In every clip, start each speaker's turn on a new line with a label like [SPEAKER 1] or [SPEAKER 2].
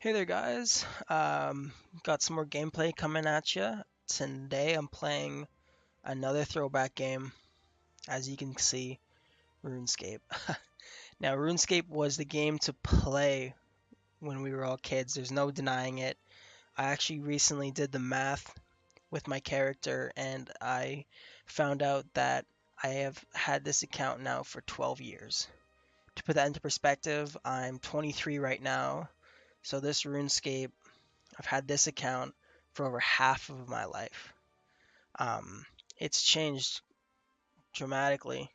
[SPEAKER 1] Hey there, guys. Got some more gameplay coming at you. Today I'm playing another throwback game, as you can see, Runescape. Now, Runescape was the game to play when we were all kids. There's no denying it. I actually recently did the math with my character, and I found out that I have had this account now for 12 years. To put that into perspective, I'm 23 right now, so this RuneScape I've had this account for over half of my life. Um, it's changed dramatically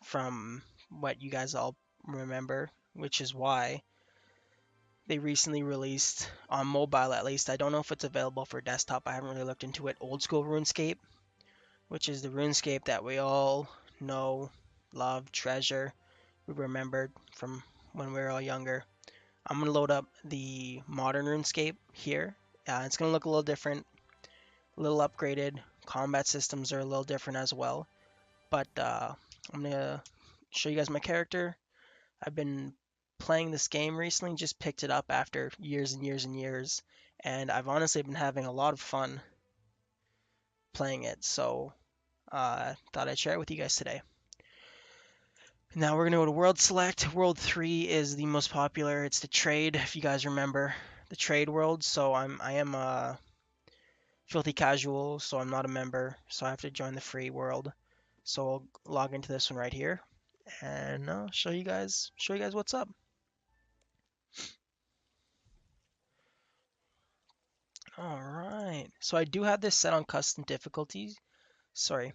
[SPEAKER 1] from what you guys all remember, which is why they recently released on mobile at least. I don't know if it's available for desktop. I haven't really looked into it. Old school RuneScape, which is the RuneScape that we all know, love, treasure, we remembered from when we were all younger. I'm gonna load up the modern RuneScape here. It's gonna look a little different, a little upgraded. Combat systems are a little different as well. But I'm gonna show you guys my character. I've been playing this game recently, just picked it up after years and years and years, and I've honestly been having a lot of fun playing it. So thought I'd share it with you guys today. Now we're gonna go to World Select. World 3 is the most popular. It's the trade, if you guys remember the trade world. So I am a filthy casual, so I'm not a member, so I have to join the free world. So I'll log into this one right here, and I'll show you guys what's up. All right. So I do have this set on custom difficulties. Sorry,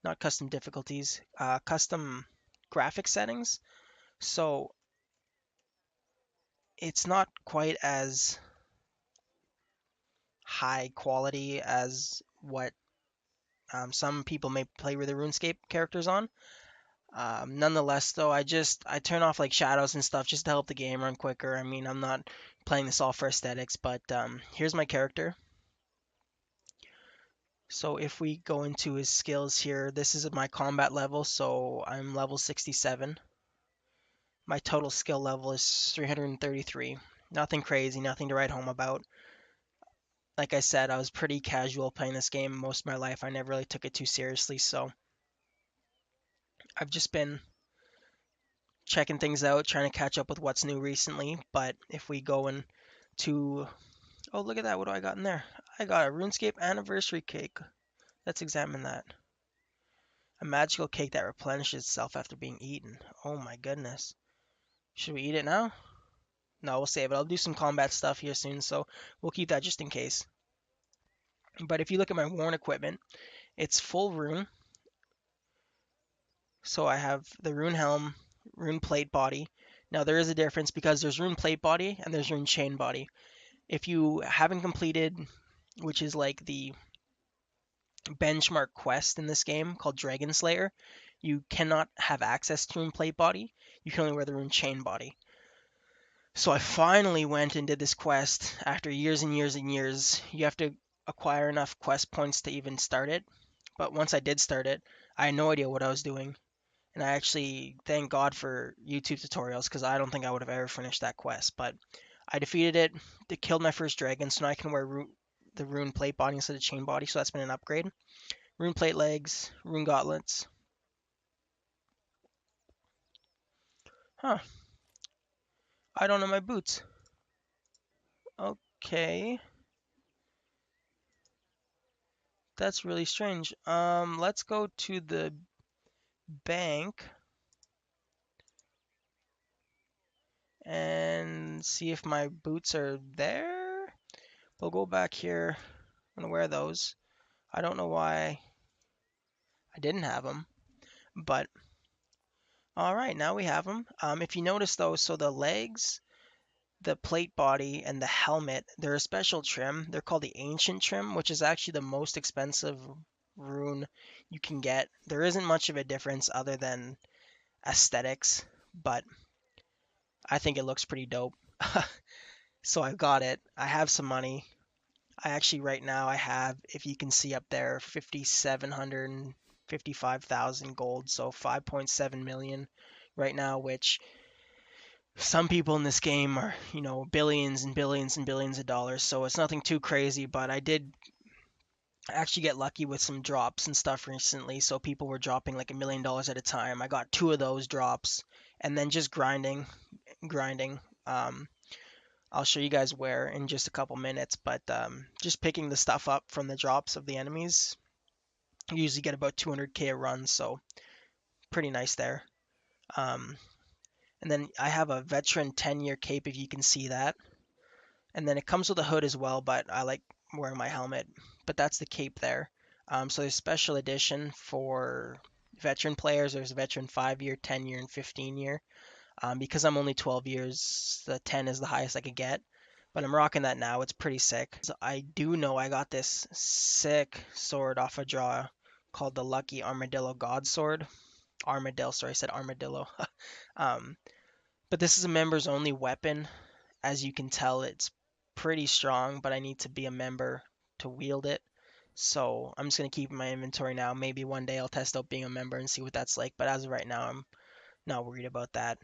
[SPEAKER 1] not custom difficulties. Custom graphic settings. So it's not quite as high quality as what some people may play with the RuneScape characters on. Nonetheless, though, I turn off like shadows and stuff just to help the game run quicker. I mean, I'm not playing this all for aesthetics, but here's my character. So if we go into his skills here, this is my combat level, so I'm level 67. My total skill level is 333. Nothing crazy, nothing to write home about. Like I said, I was pretty casual playing this game most of my life. I never really took it too seriously, so I've just been checking things out, trying to catch up with what's new recently. But if we go into, oh, look at that, what do I got in there? I got a RuneScape anniversary cake. Let's examine that. A magical cake that replenishes itself after being eaten. Oh my goodness. Should we eat it now? No, we'll save it. I'll do some combat stuff here soon, so we'll keep that just in case. But if you look at my worn equipment, it's full rune. So I have the rune helm, rune plate body. Now there is a difference because there's rune plate body and there's rune chain body. If you haven't completed, which is like the benchmark quest in this game called Dragon Slayer, you cannot have access to rune plate body. You can only wear the rune chain body. So I finally went and did this quest after years and years and years. You have to acquire enough quest points to even start it. But once I did start it, I had no idea what I was doing. And I actually thank God for YouTube tutorials because I don't think I would have ever finished that quest. But I defeated it, it killed my first dragon, so now I can wear the rune plate body instead of chain body, so that's been an upgrade. Rune plate legs, rune gauntlets. Huh, I don't know my boots. Okay, that's really strange. Let's go to the bank and see if my boots are there. We'll go back here. I'm gonna wear those. I don't know why I didn't have them, but all right, now we have them. If you notice though, so the legs, the plate body, and the helmet, they're a special trim. They're called the Ancient trim, which is actually the most expensive rune you can get. There isn't much of a difference other than aesthetics, but I think it looks pretty dope. So I've got it. I have some money. I actually right now I have, if you can see up there, 5,755,000 gold, so 5.7 million right now, which some people in this game are, billions and billions and billions of dollars, so it's nothing too crazy, but I did actually get lucky with some drops and stuff recently. So people were dropping like $1 million at a time. I got two of those drops, and then just grinding. Um, I'll show you guys where in just a couple minutes, but just picking the stuff up from the drops of the enemies. You usually get about 200k a run, so pretty nice there. Um, and then I have a veteran 10-year cape, if you can see that. And then it comes with a hood as well, but I like wearing my helmet. But that's the cape there. So there's special edition for veteran players. There's veteran 5-year, 10-year, and 15-year. Because I'm only 12 years, the 10 is the highest I could get. But I'm rocking that now. It's pretty sick. So I do know I got this sick sword off a draw called the Lucky Armadillo God Sword. Armadillo, sorry, I said armadillo. um, but this is a members only weapon. As you can tell, it's pretty strong, but I need to be a member to wield it. So I'm just going to keep my inventory now. Maybe one day I'll test out being a member and see what that's like. But as of right now, I'm not worried about that.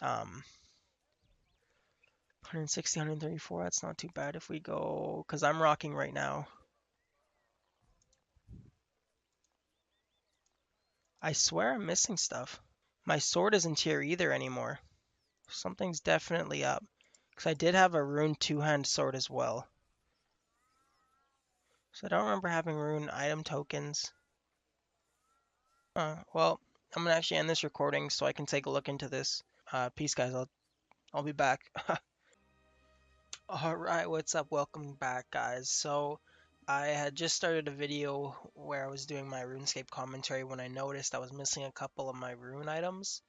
[SPEAKER 1] 160, 134, that's not too bad if we go, because I'm rocking right now. I swear I'm missing stuff. My sword isn't here either anymore. Something's definitely up. Because I did have a rune two-hand sword as well. So I don't remember having rune item tokens. Well, I'm gonna actually end this recording so I can take a look into this. Peace, guys. I'll be back. All right, what's up? Welcome back, guys. So I had just started a video where I was doing my RuneScape commentary when I noticed I was missing a couple of my rune items.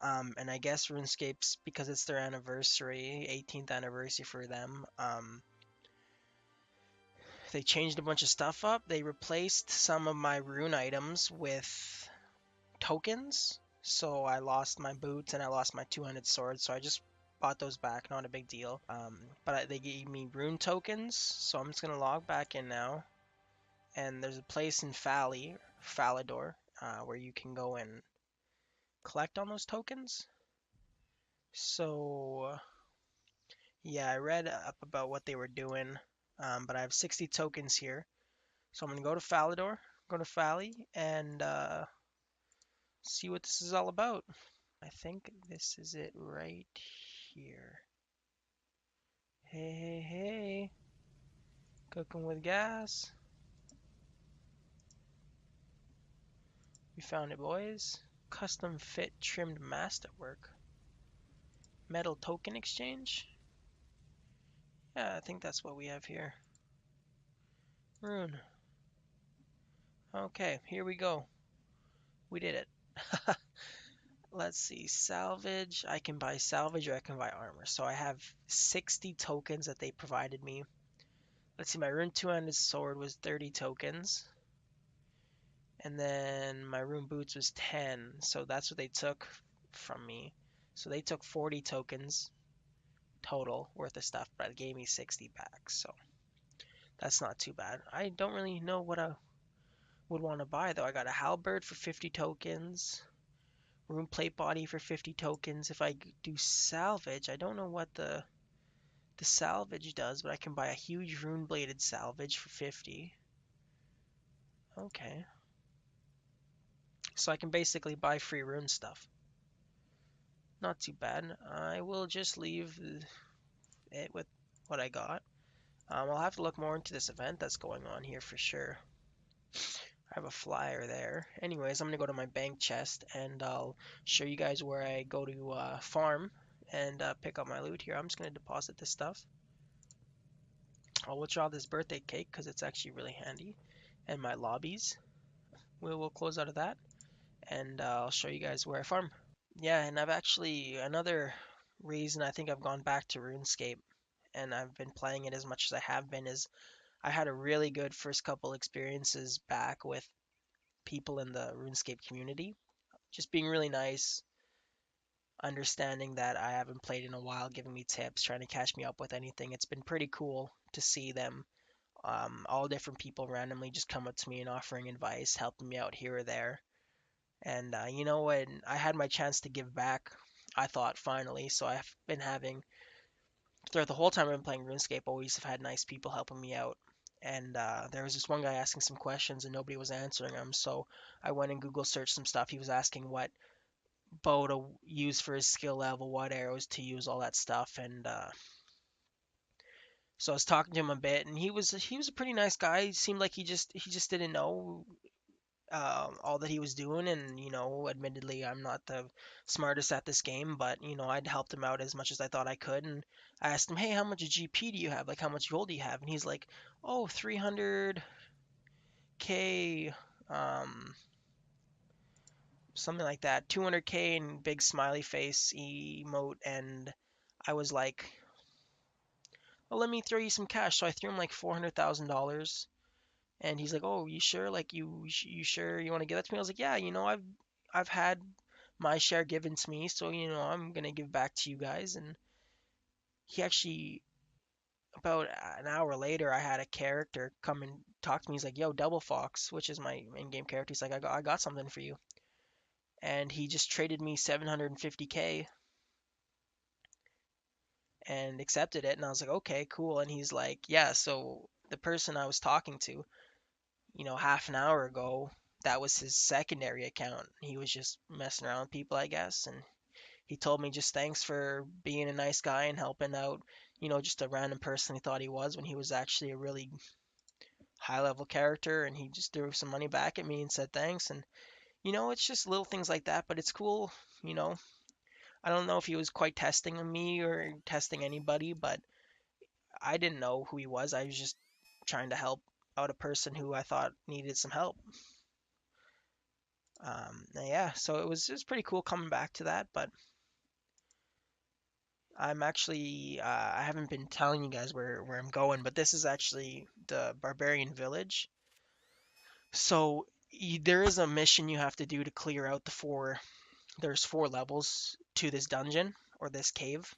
[SPEAKER 1] And I guess RuneScape's, because it's their anniversary, 18th anniversary for them. They changed a bunch of stuff up. They replaced some of my rune items with tokens. So I lost my boots and I lost my two-handed sword. So I just bought those back. Not a big deal. But they gave me rune tokens. So I'm just gonna log back in now. And there's a place in Falador, where you can go and collect on those tokens. So yeah, I read up about what they were doing. But I have 60 tokens here. So I'm gonna go to Falador, go to Fally, and see what this is all about. I think this is it right here. Hey, hey, hey. Cooking with gas. We found it, boys. Custom fit trimmed masterwork. Metal token exchange. Yeah, I think that's what we have here. Rune. Okay, here we go. We did it. Let's see. Salvage. I can buy salvage or I can buy armor. So I have 60 tokens that they provided me. Let's see. My rune two-handed sword was 30 tokens. And then my rune boots was 10. So that's what they took from me. So they took 40 tokens total worth of stuff, but it gave me 60 back. So that's not too bad. I don't really know what I would want to buy though. I got a halberd for 50 tokens. Rune plate body for 50 tokens. If I do salvage, I don't know what the salvage does, but I can buy a huge rune bladed salvage for 50. Okay. So I can basically buy free rune stuff. Not too bad. I will just leave it with what I got. I'll have to look more into this event that's going on here for sure. I have a flyer there. Anyways, I'm going to go to my bank chest and I'll show you guys where I go to farm and pick up my loot here. I'm just going to deposit this stuff. I'll withdraw this birthday cake because it's actually really handy. And my lobbies. We'll close out of that. And I'll show you guys where I farm. Yeah, and I've actually, another reason I think I've gone back to RuneScape and I've been playing it as much as I have been is I had a really good first couple experiences back with people in the RuneScape community. Just being really nice, understanding that I haven't played in a while, giving me tips, trying to catch me up with anything. It's been pretty cool to see them, all different people randomly just come up to me and offering advice, helping me out here or there. And you know, when I had my chance to give back, I thought finally. So I've been having throughout the whole time I've been playing RuneScape, always have had nice people helping me out. And there was this one guy asking some questions and nobody was answering him. So I went and Google searched some stuff. He was asking what bow to use for his skill level, what arrows to use, all that stuff. And so I was talking to him a bit, and he was a pretty nice guy. He seemed like he just didn't know all that he was doing. And admittedly, I'm not the smartest at this game, but I'd helped him out as much as I thought I could. And I asked him, hey, how much GP do you have? Like, how much gold do you have? And he's like, oh, 300k, something like that, 200k, and big smiley face emote. And I was like, well, let me throw you some cash. So I threw him like $400,000. And he's like, "Oh, you sure? Like, you sure you want to give that to me?" I was like, "Yeah, I've had my share given to me, so I'm gonna give back to you guys." And he actually, about an hour later, I had a character come and talk to me. He's like, "Yo, Double Fox," which is my in-game character. He's like, "I got something for you," and he just traded me 750k and accepted it. And I was like, "Okay, cool." And he's like, "Yeah, so the person I was talking to, half an hour ago, that was his secondary account. He was just messing around with people, I guess. And he told me just thanks for being a nice guy and helping out, just a random person he thought he was when he was actually a really high level character. And he just threw some money back at me and said thanks. And, it's just little things like that, but it's cool. You know, I don't know if he was quite testing me or testing anybody, but I didn't know who he was. I was just trying to help out a person who I thought needed some help. Yeah, so it was pretty cool coming back to that, but I'm actually I haven't been telling you guys where I'm going, but this is actually the Barbarian Village. So there is a mission you have to do to clear out the four. There's four levels to this dungeon or this cave.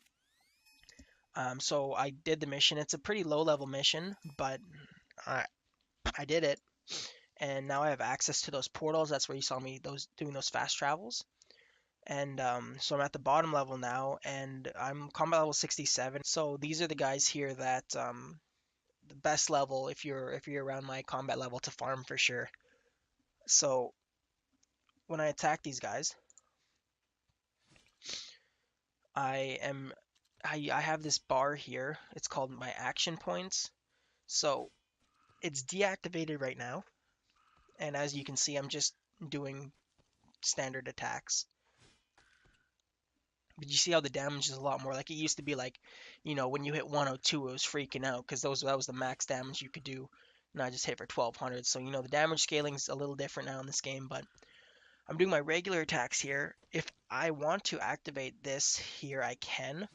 [SPEAKER 1] So I did the mission. It's a pretty low level mission, but I I did it, and now I have access to those portals. That's where you saw me those doing those fast travels. And so I'm at the bottom level now, and I'm combat level 67. So these are the guys here that the best level if you're around my combat level to farm for sure. So when I attack these guys, I am I have this bar here. It's called my action points. So it's deactivated right now, and as you can see, I'm just doing standard attacks. But you see how the damage is a lot more. Like it used to be like, when you hit 102, it was freaking out because that was the max damage you could do. And I just hit for 1200. So, the damage scaling is a little different now in this game. But I'm doing my regular attacks here. If I want to activate this here, I can.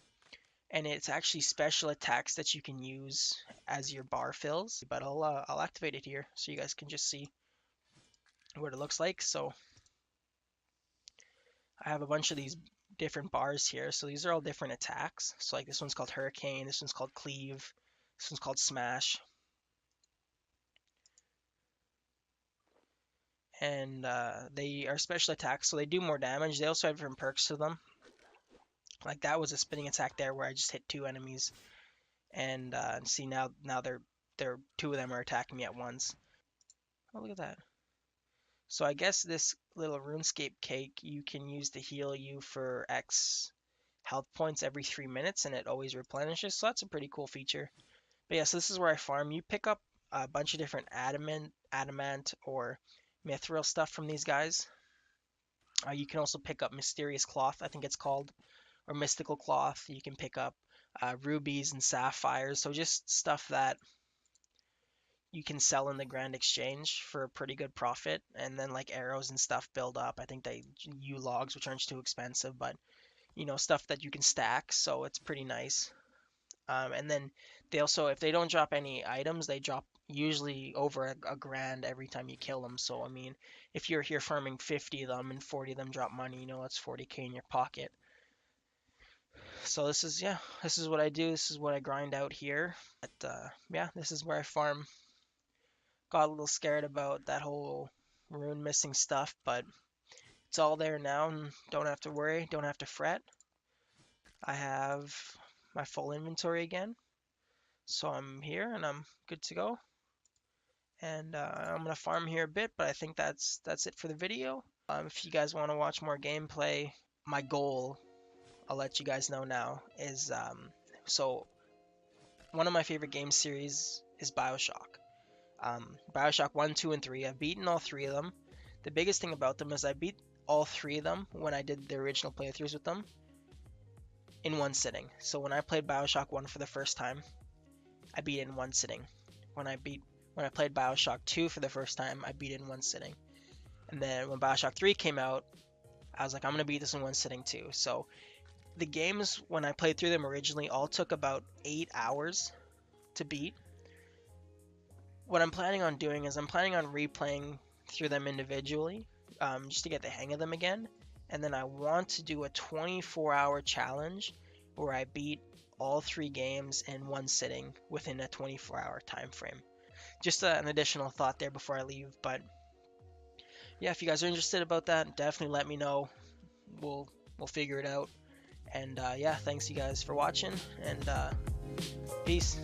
[SPEAKER 1] And it's actually special attacks that you can use as your bar fills. But I'll activate it here so you guys can just see what it looks like. So I have a bunch of these different bars here. So these are all different attacks. So like this one's called Hurricane, this one's called Cleave, this one's called Smash. And they are special attacks, so they do more damage. They also have different perks to them. Like that was a spinning attack there where I just hit two enemies. And see now they're two of them are attacking me at once. Oh, look at that. So I guess this little RuneScape cake you can use to heal you for X health points every 3 minutes, and it always replenishes. So that's a pretty cool feature. But yeah, so this is where I farm. You pick up a bunch of different adamant or mithril stuff from these guys. You can also pick up mysterious cloth, I think it's called, or mystical cloth. You can pick up rubies and sapphires. So just stuff that you can sell in the Grand Exchange for a pretty good profit. And then like arrows and stuff build up. I think they logs, which aren't too expensive, but stuff that you can stack. So it's pretty nice. And then they also, if they don't drop any items, they drop usually over a grand every time you kill them. So, I mean, if you're here farming 50 of them and 40 of them drop money, that's 40k in your pocket. So yeah, this is what I do. This is what I grind out here. But, yeah, this is where I farm. Got a little scared about that whole rune missing stuff, but it's all there now and don't have to worry, don't have to fret. I have my full inventory again. So I'm here and I'm good to go. And I'm gonna farm here a bit, but I think that's it for the video. If you guys want to watch more gameplay, my goal, I'll let you guys know now, is so one of my favorite game series is BioShock. BioShock 1, 2, and 3. I've beaten all three of them. The biggest thing about them is I beat all three of them when I did the original playthroughs with them in one sitting. So when I played BioShock 1 for the first time, I beat it in one sitting. When I played BioShock 2 for the first time, I beat it in one sitting. And then when BioShock 3 came out, I was like, I'm going to beat this in one sitting too. So the games, when I played through them originally, all took about 8 hours to beat. What I'm planning on doing is I'm planning on replaying through them individually, just to get the hang of them again. And then I want to do a 24-hour challenge where I beat all three games in one sitting within a 24-hour time frame. Just an additional thought there before I leave. But yeah, if you guys are interested about that, definitely let me know. We'll figure it out. And yeah, thanks you guys for watching, and peace.